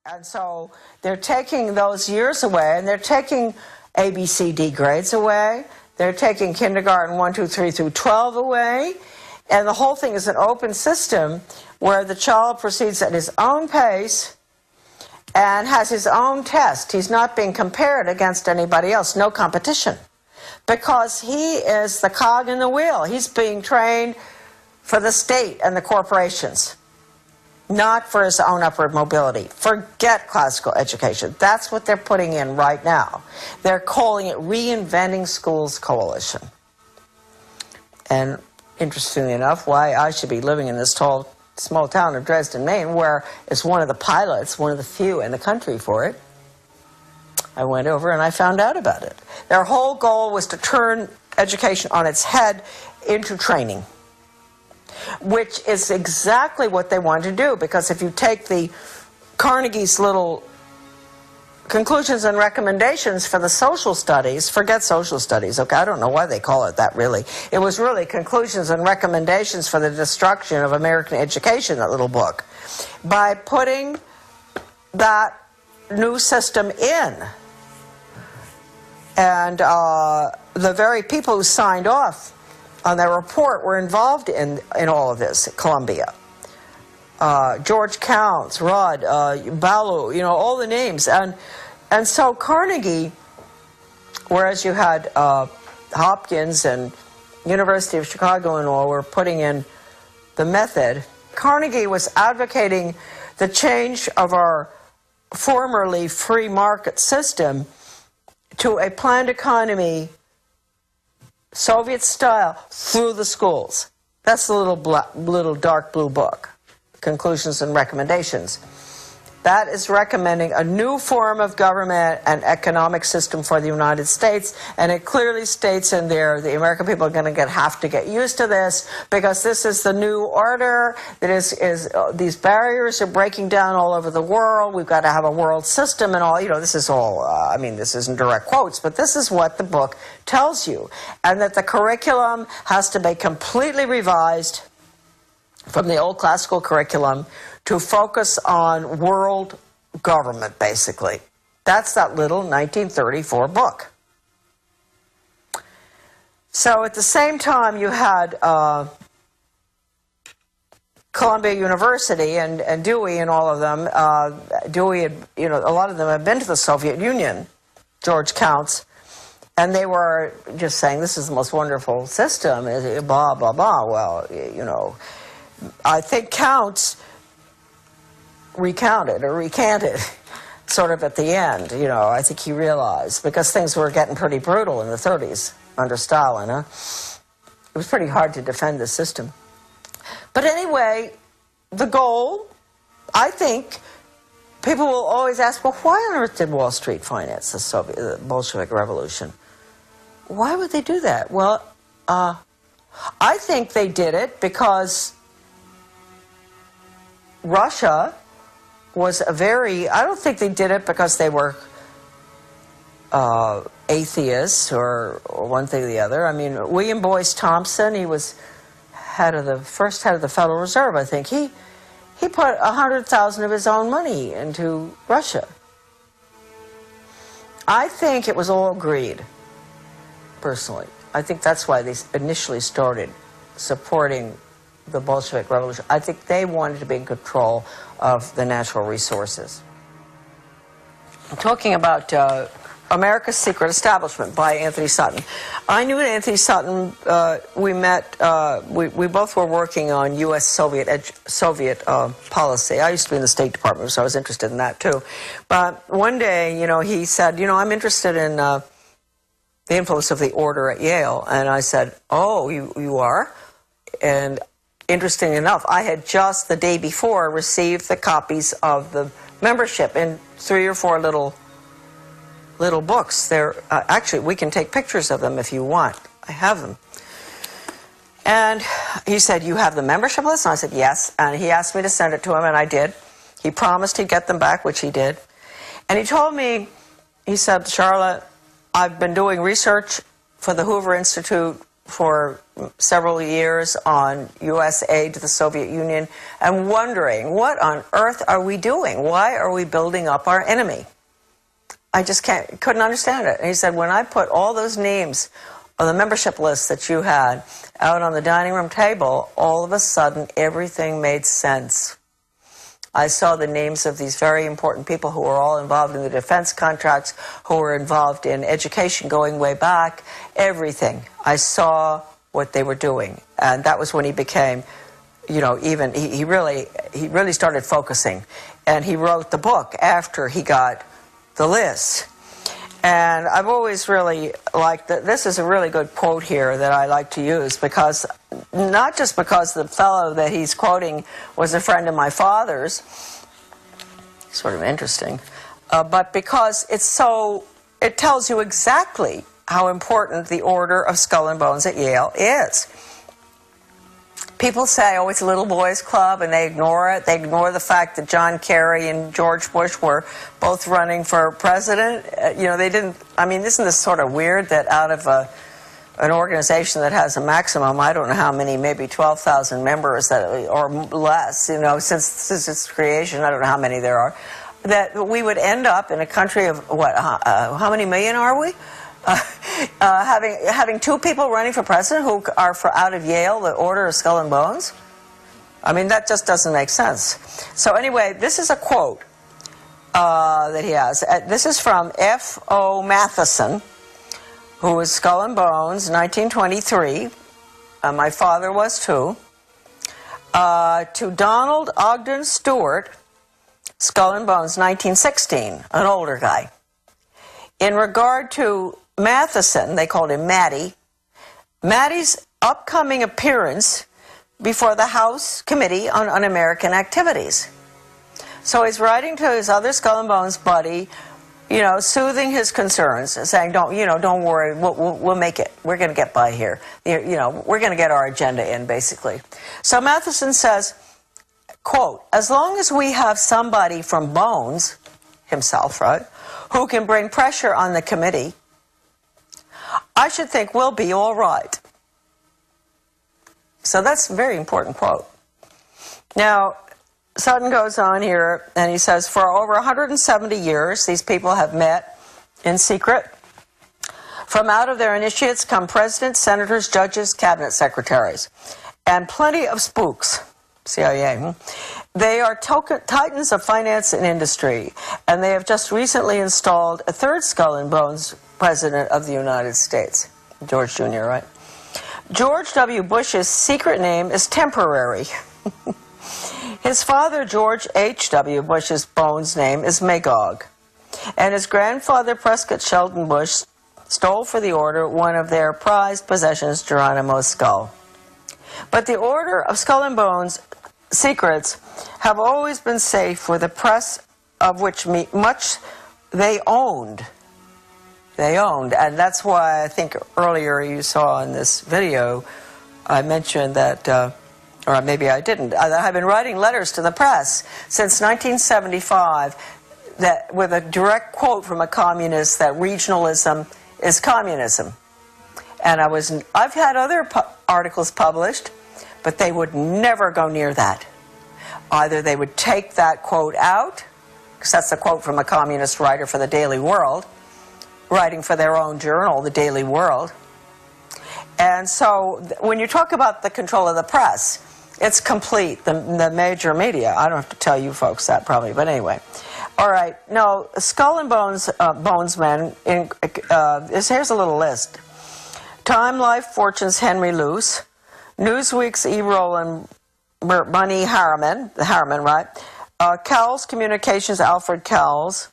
And so they're taking those years away, and they're taking ABCD grades away. They're taking kindergarten 1, 2, 3 through 12 away. And the whole thing is an open system where the child proceeds at his own pace and has his own test. He's not being compared against anybody else, no competition. Because he is the cog in the wheel. He's being trained for the state and the corporations, not for his own upward mobility. Forget classical education. That's what they're putting in right now. They're calling it Reinventing Schools Coalition. And interestingly enough, why I should be living in this small town of Dresden, Maine, where it's one of the pilots, one of the few in the country for it. I went over and I found out about it. Their whole goal was to turn education on its head into training, which is exactly what they want to do, because if you take the Carnegie's little conclusions and recommendations for the social studies, forget social studies, okay, I don't know why they call it that really. It was really conclusions and recommendations for the destruction of American education, that little book. By putting that new system in, and the very people who signed off on their report were involved in all of this at Columbia. George Counts, Rudd, Ballou, you know, all the names. And so Carnegie, whereas you had Hopkins and University of Chicago and all were putting in the method, Carnegie was advocating the change of our formerly free market system to a planned economy, Soviet style, through the schools. That's the little dark blue book, Conclusions and Recommendations. That is recommending a new form of government and economic system for the United States, and it clearly states in there the American people are going to have to get used to this, because this is the new order. That is these barriers are breaking down all over the world. We've got to have a world system and all. You know, this is all. I mean, this isn't direct quotes, but this is what the book tells you, and that the curriculum has to be completely revised from the old classical curriculum to focus on world government, basically. That's that little 1934 book. So at the same time, you had Columbia University and Dewey and all of them. Dewey had, you know, a lot of them had been to the Soviet Union, George Counts, and they were just saying, this is the most wonderful system, blah, blah, blah. Well, you know, I think Counts recounted or recanted sort of at the end, you know. I think he realized, because things were getting pretty brutal in the 30s under Stalin. It was pretty hard to defend the system. But anyway, the goal, I think, people will always ask, well, why on earth did Wall Street finance the Bolshevik Revolution? Why would they do that? Well, I think they did it because Russia was I don't think they did it because they were atheists or one thing or the other. I mean, William Boyce Thompson, he was first head of the Federal Reserve, I think. He put 100,000 of his own money into Russia. I think it was all greed, personally. I think that's why they initially started supporting the Bolshevik Revolution. I think they wanted to be in control of the natural resources. I'm talking about America's Secret Establishment by Anthony Sutton. I knew Anthony Sutton. We met. We both were working on U.S. Soviet policy. I used to be in the State Department, so I was interested in that too. But one day, you know, he said, you know, I'm interested in the influence of the order at Yale. And I said, oh, you are? And interesting enough, I had just the day before received the copies of the membership in 3 or 4 little books. They're actually, we can take pictures of them if you want. I have them. And he said, you have the membership list? And I said, yes. And he asked me to send it to him, and I did. He promised he'd get them back, which he did. And he told me, he said, Charlotte, I've been doing research for the Hoover Institute for several years on U.S. aid to the Soviet Union and wondering, what on earth are we doing? Why are we building up our enemy? I just couldn't understand it. And he said, when I put all those names on the membership list that you had out on the dining room table, all of a sudden everything made sense. I saw the names of these very important people who were all involved in the defense contracts, who were involved in education going way back, everything. I saw what they were doing. And that was when he became, you know, even, he really started focusing. And he wrote the book after he got the list. And I've always really liked that. This is a really good quote here that I like to use, because not just because the fellow that he's quoting was a friend of my father's, sort of interesting, but because it tells you exactly how important the Order of Skull and Bones at Yale is. People say, oh, it's a little boys club, and they ignore it. They ignore the fact that John Kerry and George Bush were both running for president. You know, they didn't, I mean, isn't this sort of weird that out of an organization that has a maximum, I don't know how many, maybe 12,000 members or less, you know, since its creation, I don't know how many there are, that we would end up in a country of, what, how many million are we? Having two people running for president who are out of Yale, the Order of Skull and Bones? I mean, that just doesn't make sense. So anyway, this is a quote that he has. This is from F.O. Matheson, who was Skull and Bones, 1923. My father was too. To Donald Ogden Stewart, Skull and Bones, 1916, an older guy. In regard to Matheson, they called him Matty, Matty's upcoming appearance before the House Committee on Un-American Activities. So he's writing to his other Skull and Bones buddy, you know, soothing his concerns, saying, don't worry, we'll make it. We're going to get by here. You know, we're going to get our agenda in, basically. So Matheson says, quote, as long as we have somebody from Bones, himself, right, who can bring pressure on the committee, I should think we'll be all right. So that's a very important quote. Now, Sutton goes on here, and he says, for over 170 years, these people have met in secret. From out of their initiates come presidents, senators, judges, cabinet secretaries, and plenty of spooks, CIA. They are titans of finance and industry, and they have just recently installed a third Skull and Bones president of the United States, George Jr., right? George W. Bush's secret name is Temporary. His father, George H.W. Bush's Bones name is Magog. And his grandfather, Prescott Sheldon Bush, stole for the order one of their prized possessions, Geronimo's skull. But the Order of Skull and Bones secrets have always been safe for the press, of which much they owned. They owned, and that's why I think earlier you saw in this video, I mentioned that, or maybe I didn't, I've been writing letters to the press since 1975 that, with a direct quote from a communist, that regionalism is communism. And I've had other articles published, but they would never go near that. Either they would take that quote out, because that's a quote from a communist writer for the Daily World, writing for their own journal, the Daily World. And so when you talk about the control of the press, it's complete, the major media. I don't have to tell you folks that probably, but anyway. All right, no, Skull and Bones, Bonesmen, here's a little list. Time Life Fortune's Henry Luce, Newsweek's E. Roland Bunny Harriman, right? Cowles Communications, Alfred Cowles.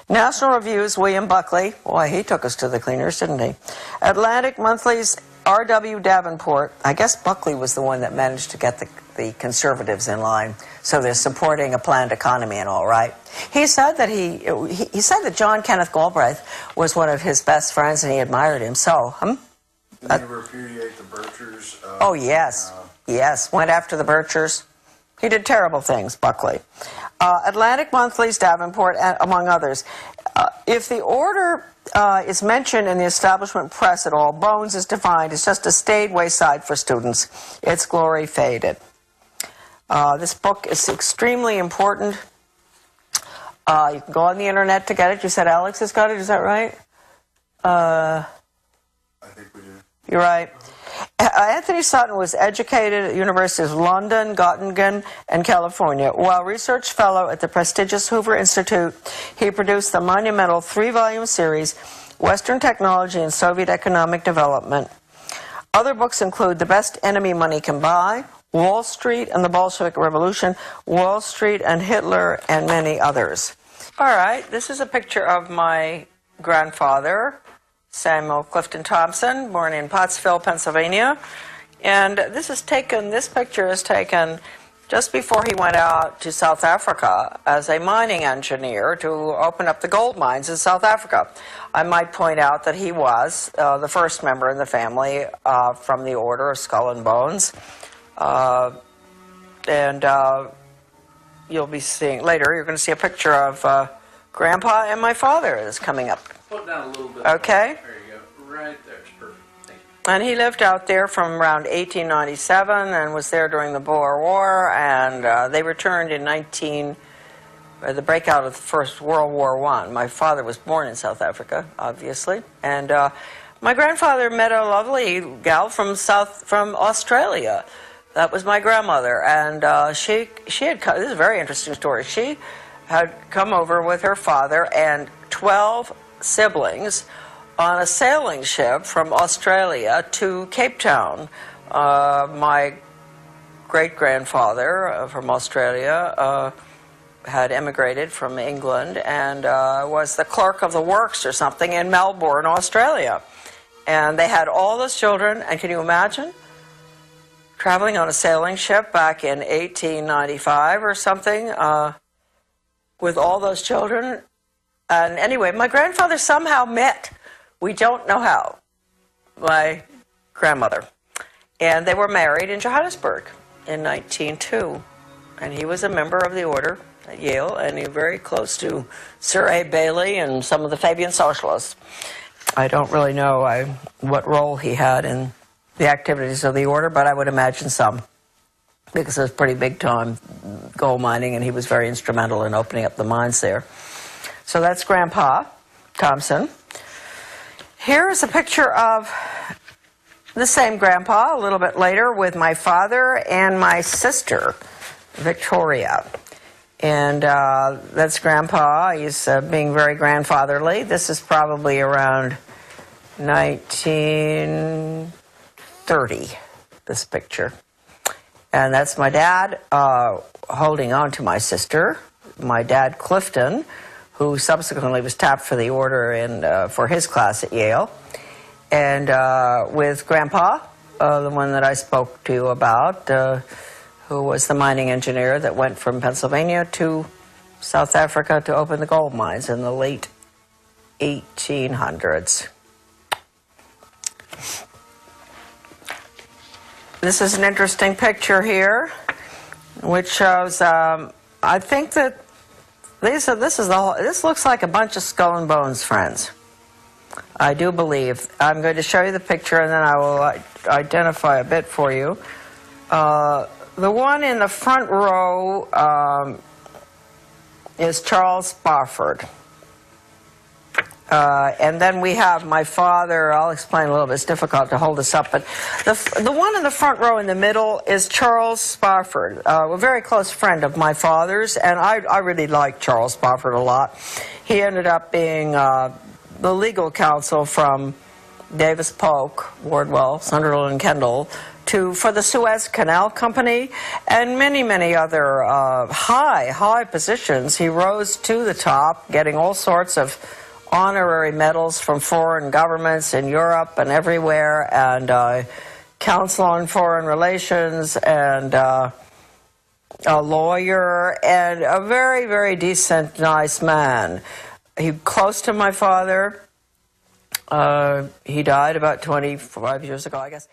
National Review's William Buckley. Boy, he took us to the cleaners, didn't he? Atlantic Monthly's R.W. Davenport. I guess Buckley was the one that managed to get the conservatives in line, so they're supporting a planned economy and all, right? He said that he said that John Kenneth Galbraith was one of his best friends, and he admired him. So, Didn't he repudiate the Birchers? Oh yes, yes. Went after the Birchers. He did terrible things, Buckley. Atlantic Monthly's Davenport, among others. If the order is mentioned in the establishment press at all, Bones is defined as just a staid wayside for students. Its glory faded. This book is extremely important. You can go on the internet to get it. You said Alex has got it, is that right? I think we do. You're right. Anthony Sutton was educated at the Universities of London, Göttingen, and California. While research fellow at the prestigious Hoover Institute, he produced the monumental 3-volume series, Western Technology and Soviet Economic Development. Other books include The Best Enemy Money Can Buy, Wall Street and the Bolshevik Revolution, Wall Street and Hitler, and many others. All right, this is a picture of my grandfather, Samuel Clifton Thompson, born in Pottsville, Pennsylvania. And this picture is taken just before he went out to South Africa as a mining engineer to open up the gold mines in South Africa. I might point out that he was the first member in the family from the Order of Skull and Bones. You'll be seeing later, you're going to see a picture of Grandpa and my father is coming up. Put down a little bit. Okay. There you go. Right there. It's perfect. Thank you. And he lived out there from around 1897 and was there during the Boer War, and they returned in the breakout of the First World War I. My father was born in South Africa, obviously, and my grandfather met a lovely gal from Australia. That was my grandmother, and she had come, this is a very interesting story. She had come over with her father and 12 siblings on a sailing ship from Australia to Cape Town. My great-grandfather from Australia had emigrated from England and was the clerk of the works or something in Melbourne, Australia. And they had all those children, and can you imagine? Traveling on a sailing ship back in 1895 or something with all those children. And anyway, my grandfather somehow met, we don't know how, my grandmother. And they were married in Johannesburg in 1902. And he was a member of the order at Yale, and he was very close to Sir A. Bailey and some of the Fabian socialists. I don't really know what role he had in the activities of the order, but I would imagine some, because it was pretty big time gold mining, and he was very instrumental in opening up the mines there. So that's Grandpa Thompson. Here is a picture of the same Grandpa a little bit later with my father and my sister, Victoria. And that's Grandpa. He's being very grandfatherly. This is probably around 1930, this picture. And that's my dad holding on to my sister, my dad Clifton, who subsequently was tapped for the order and for his class at Yale. And with Grandpa, the one that I spoke to you about, who was the mining engineer that went from Pennsylvania to South Africa to open the gold mines in the late 1800s. This is an interesting picture here, which shows, I think that this looks like a bunch of Skull and Bones friends. I do believe. I'm going to show you the picture, and then I will identify a bit for you. The one in the front row is Charles Spofford. And then we have my father. I'll explain a little bit. It's difficult to hold this up. But the one in the front row in the middle is Charles Spofford, a very close friend of my father's. And I really like Charles Spofford a lot. He ended up being the legal counsel from Davis Polk, Wardwell, Sunderland, and Kendall, for the Suez Canal Company, and many, many other high positions. He rose to the top, getting all sorts of honorary medals from foreign governments in Europe and everywhere, and counsel on foreign relations, and a lawyer, and a very, very decent, nice man. He close to my father. He died about 25 years ago, I guess.